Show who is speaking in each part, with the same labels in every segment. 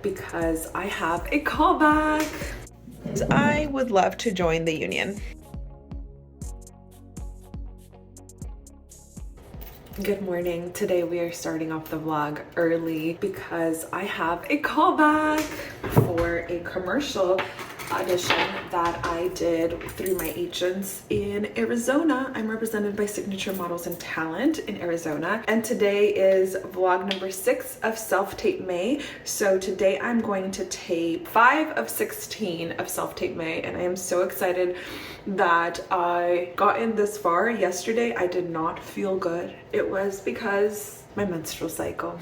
Speaker 1: because I have a callback. I would love to join the union. Good morning. Today we are starting off the vlog early because I have a callback for a commercial audition that I did through my agents in Arizona. I'm represented by Signature Models and Talent in Arizona, and today is vlog number 6 of self-tape May. So today I'm going to tape 5 of 16 of self-tape May, and I am so excited that I got in this far. Yesterday I did not feel good. It was because my menstrual cycle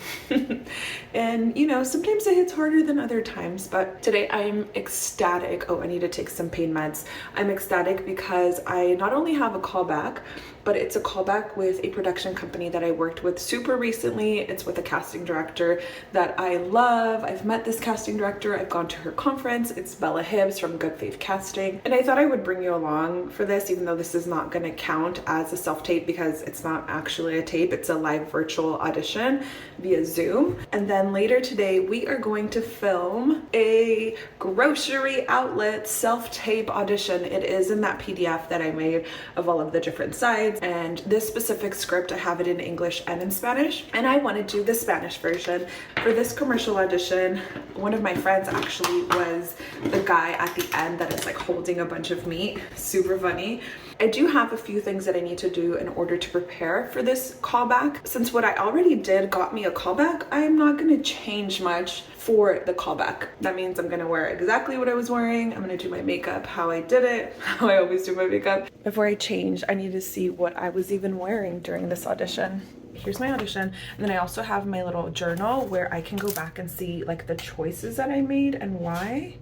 Speaker 1: and you know, sometimes it hits harder than other times, but today I'm ecstatic. Oh, I need to take some pain meds. I'm ecstatic because I not only have a callback, but it's a callback with a production company that I worked with super recently. It's with a casting director that I love. I've met this casting director. I've gone to her conference. It's Bella Hibbs from Good Faith Casting, and I thought I would bring you along for this, even though this is not going to count as a self-tape because it's not actually a tape. It's a live virtual audition via Zoom. And then later today we are going to film a grocery outlet self-tape audition. It is in that PDF that I made of all of the different sides, and this specific script I have it in English and in Spanish, and I want to do the Spanish version for this commercial audition. One of my friends actually was the guy at the end that is like holding a bunch of meat. Super funny. I do have a few things that I need to do in order to prepare for this callback. Since what I already did got me a callback, I am not going to change much for the callback. That means I'm going to wear exactly what I was wearing. I'm going to do my makeup how I did it, how I always do my makeup. Before I change, I need to see what I was even wearing during this audition. Here's my audition, and then I also have my little journal where I can go back and see like the choices that I made and why.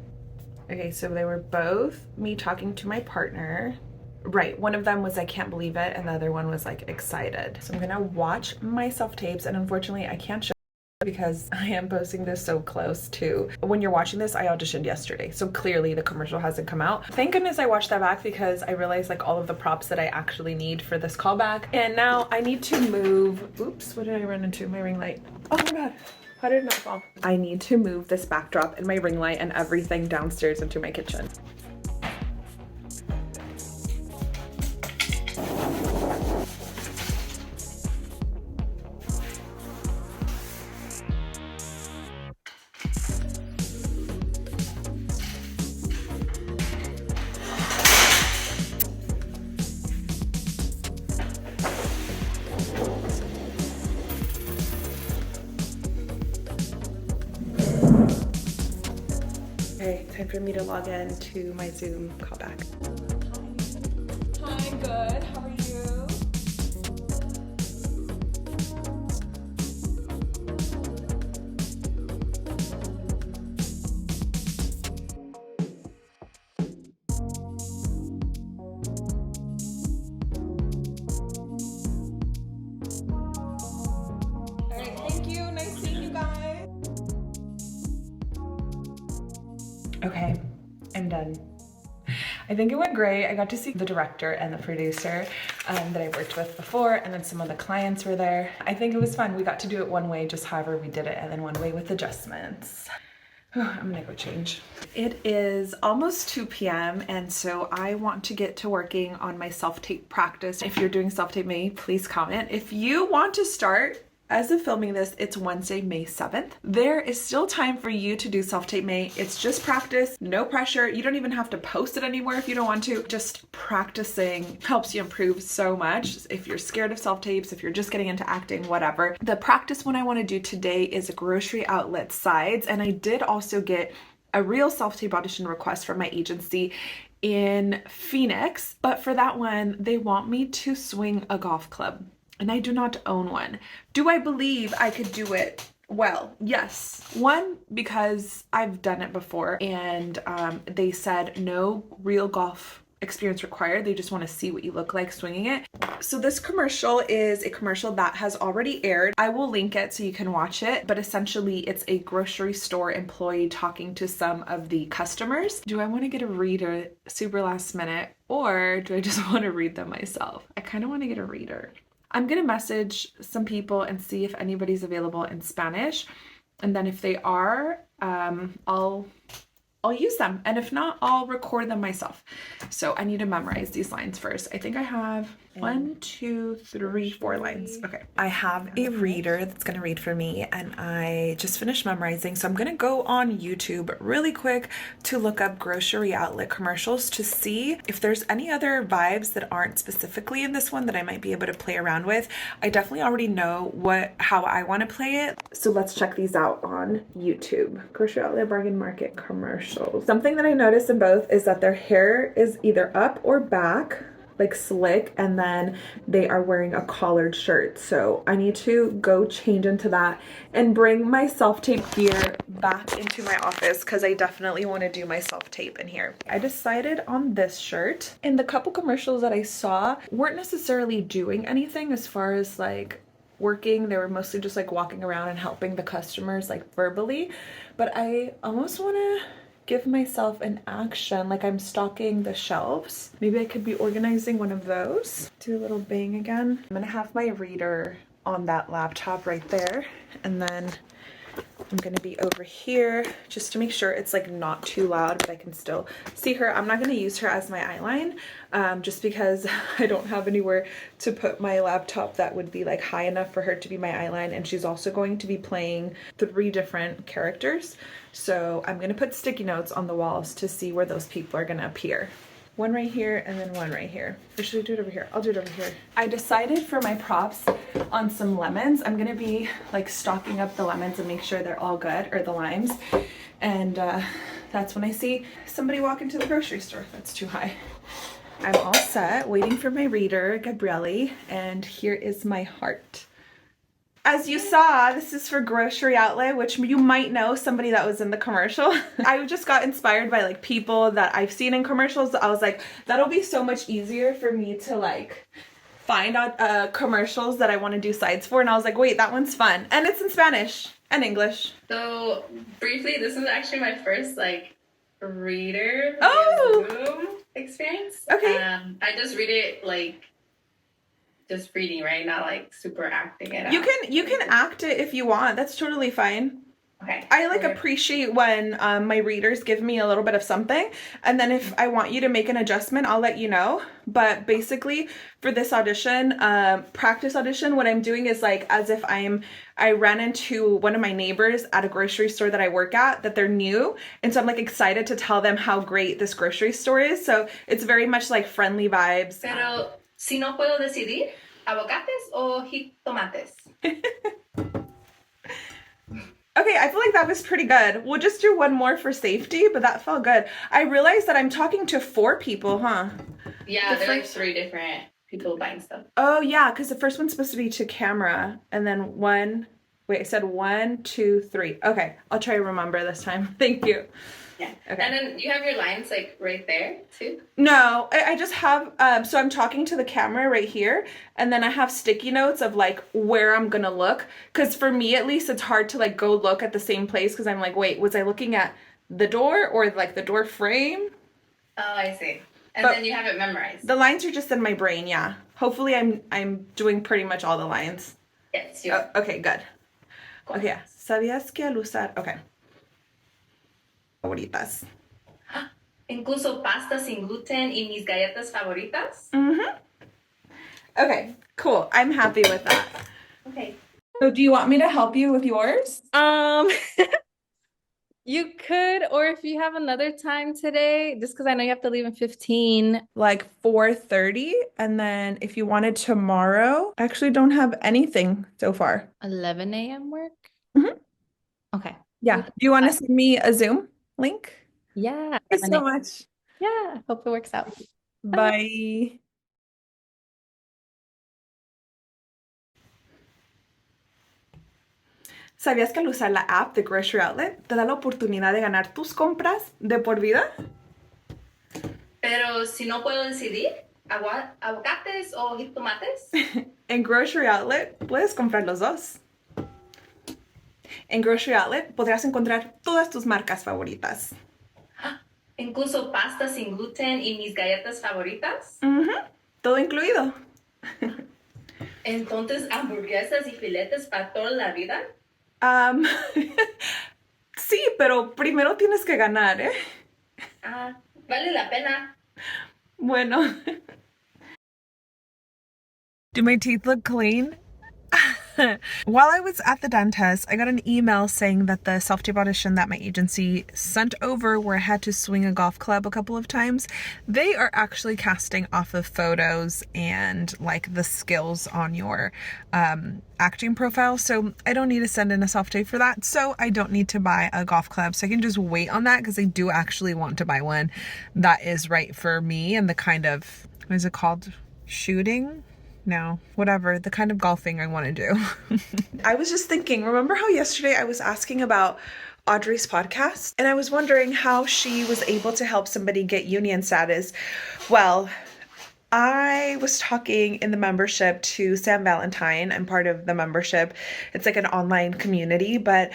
Speaker 1: Okay, so they were both me talking to my partner. Right, one of them was I can't believe it, and the other one was like excited. So I'm gonna watch my self-tapes, and unfortunately I can't show because I am posting this so close to when you're watching this. I auditioned yesterday, so clearly the commercial hasn't come out. Thank goodness I watched that back because I realized like all of the props that I actually need for this callback. And now I need to move. Oops, what did I run into? My ring light. Oh my god. How did it not fall? I need to move this backdrop and my ring light and everything downstairs into my kitchen. Okay, time for me to log in to my Zoom callback. Hi, good. How are you? All right, thank you. Nice seeing you guys. Okay, I'm done. I think it went great. I got to see the director and the producer that I worked with before, and then some of the clients were there. I think it was fun. We got to do it one way, just however we did it, and then one way with adjustments. I'm gonna go change. It is almost 2 p.m. and so I want to get to working on my self-tape practice. If you're doing self-tape May, please comment. If you want to start, as of filming this, it's Wednesday, May 7th. There is still time for you to do self-tape May. It's just practice, no pressure. You don't even have to post it anywhere if you don't want to. Just practicing helps you improve so much. If you're scared of self-tapes, if you're just getting into acting, whatever. The practice one I want to do today is a grocery outlet sides, and I did also get a real self-tape audition request from my agency in Phoenix, but for that one, they want me to swing a golf club. And I do not own one. Do I believe I could do it? Well, yes. One, because I've done it before, and they said no real golf experience required. They just want to see what you look like swinging it. So this commercial is a commercial that has already aired. I will link it so you can watch it, but essentially it's a grocery store employee talking to some of the customers. Do I want to get a reader super last minute, or do I just want to read them myself? I kind of want to get a reader. I'm going to message some people and see if anybody's available in Spanish. And then if they are, I'll use them. And if not, I'll record them myself. So I need to memorize these lines first. I think I have 1, 2, 3, 4 lines. Okay. I have a reader that's going to read for me, and I just finished memorizing. So I'm going to go on YouTube really quick to look up grocery outlet commercials to see if there's any other vibes that aren't specifically in this one that I might be able to play around with. I definitely already know how I want to play it. So let's check these out on YouTube. Grocery outlet bargain market commercials. Something that I noticed in both is that their hair is either up or back, like slick, and then they are wearing a collared shirt. So I need to go change into that and bring my self-tape gear back into my office because I definitely want to do my self-tape in here. I decided on this shirt, and the couple commercials that I saw weren't necessarily doing anything as far as like working. They were mostly just like walking around and helping the customers like verbally, but I almost want to give myself an action, like I'm stocking the shelves. Maybe I could be organizing one of those. Do a little bang again. I'm gonna have my reader on that laptop right there, and then I'm gonna be over here just to make sure it's like not too loud, but I can still see her. I'm not gonna use her as my eyeline, just because I don't have anywhere to put my laptop that would be like high enough for her to be my eyeline. And she's also going to be playing 3 different characters. So I'm gonna put sticky notes on the walls to see where those people are gonna appear. One right here and then one right here. Or should I do it over here? I'll do it over here. I decided for my props on some lemons. I'm gonna be like stocking up the lemons and make sure they're all good, or the limes. And that's when I see somebody walk into the grocery store. That's too high. I'm all set, waiting for my reader, Gabrielle, and here is my heart. As you saw, this is for Grocery Outlet, which you might know somebody that was in the commercial. I just got inspired by like people that I've seen in commercials. I was like, that'll be so much easier for me to like find out commercials that I want to do sides for. And I was like, wait, that one's fun. And it's in Spanish and English.
Speaker 2: So briefly, this is actually my first like reader Zoom experience.
Speaker 1: Okay.
Speaker 2: I just read it like just reading, right? Not like super acting it out.
Speaker 1: You can act it if you want. That's totally fine.
Speaker 2: Okay.
Speaker 1: I like appreciate when my readers give me a little bit of something, and then if I want you to make an adjustment, I'll let you know. But basically for this audition, practice audition, what I'm doing is like as if I ran into one of my neighbors at a grocery store that I work at, that they're new, and so I'm like excited to tell them how great this grocery store is. So it's very much like friendly vibes.
Speaker 2: Pero si no puedo decidir, aguacates o jitomates.
Speaker 1: Okay, I feel like that was pretty good. We'll just do one more for safety, but that felt good. I realized that I'm talking to 4 people, huh?
Speaker 2: Yeah, there's like 3 different people buying stuff.
Speaker 1: Oh, yeah, because the first one's supposed to be to camera, and then I said 1, 2, 3. Okay, I'll try to remember this time. Thank you.
Speaker 2: Yeah.
Speaker 1: Okay.
Speaker 2: And then you have your lines like right there too?
Speaker 1: No, I just have, so I'm talking to the camera right here, and then I have sticky notes of like where I'm gonna look. Because for me at least, it's hard to like go look at the same place because I'm like, wait, was I looking at the door or like the door frame?
Speaker 2: Oh, I see. And then you have it memorized.
Speaker 1: The lines are just in my brain, yeah. Hopefully I'm doing pretty much all the lines.
Speaker 2: Yes, you
Speaker 1: are. Okay, good.
Speaker 2: Cool.
Speaker 1: Okay, ¿sabías que al usar? Okay. Favoritas.
Speaker 2: Incluso pasta sin gluten y mis galletas favoritas.
Speaker 1: Okay, cool. I'm happy with that.
Speaker 2: Okay.
Speaker 1: So do you want me to help you with yours?
Speaker 3: You could, or if you have another time today, just because I know you have to leave in 15.
Speaker 1: Like 4:30, and then if you wanted tomorrow, I actually don't have anything so far.
Speaker 3: 11 a.m. work? Okay.
Speaker 1: Yeah. Do you want to send me a Zoom link?
Speaker 3: Yeah.
Speaker 1: Thank you so much.
Speaker 3: Yeah. Hope it works out.
Speaker 1: Bye. ¿Sabías que al usar la app de Grocery Outlet te da la oportunidad de ganar tus compras de por vida?
Speaker 2: Pero si no puedo decidir, aguacates o jitomates.
Speaker 1: En Grocery Outlet puedes comprar los dos. En Grocery Outlet podrás encontrar todas tus marcas favoritas.
Speaker 2: Incluso pasta sin gluten y mis galletas favoritas.
Speaker 1: Todo incluido.
Speaker 2: Entonces, hamburguesas y filetes para toda la vida.
Speaker 1: Um, sí, pero primero tienes que ganar, ¿eh?
Speaker 2: Ah, vale la pena.
Speaker 1: Bueno. Do my teeth look clean? While I was at the dentist, I got an email saying that the self-tape audition that my agency sent over, where I had to swing a golf club a couple of times, they are actually casting off of photos and like the skills on your acting profile. So I don't need to send in a self-tape for that. So I don't need to buy a golf club. So I can just wait on that because I do actually want to buy one that is right for me and the kind of, what is it called? Shooting? No, whatever, the kind of golfing I want to do. I was just thinking, remember how yesterday I was asking about Audrey's podcast? And I was wondering how she was able to help somebody get union status. Well, I was talking in the membership to Sam Valentine. I'm part of the membership. It's like an online community, but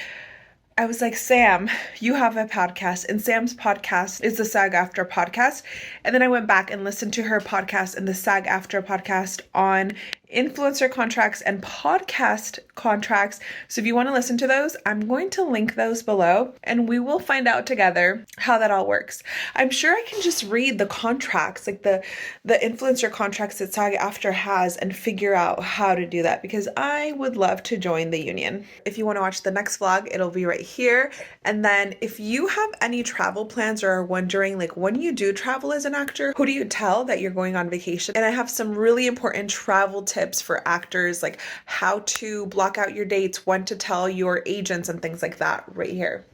Speaker 1: I was like, Sam, you have a podcast, and Sam's podcast is the SAG After podcast. And then I went back and listened to her podcast and the SAG After podcast on influencer contracts and podcast contracts. So if you want to listen to those, I'm going to link those below and we will find out together how that all works. I'm sure I can just read the contracts, like the influencer contracts that SAG After has, and figure out how to do that, because I would love to join the union. If you want to watch the next vlog, it'll be right here. And then if you have any travel plans or are wondering, like, when you do travel as an actor, who do you tell that you're going on vacation? And I have some really important travel tips for actors, like how to block out your dates, when to tell your agents and things like that right here.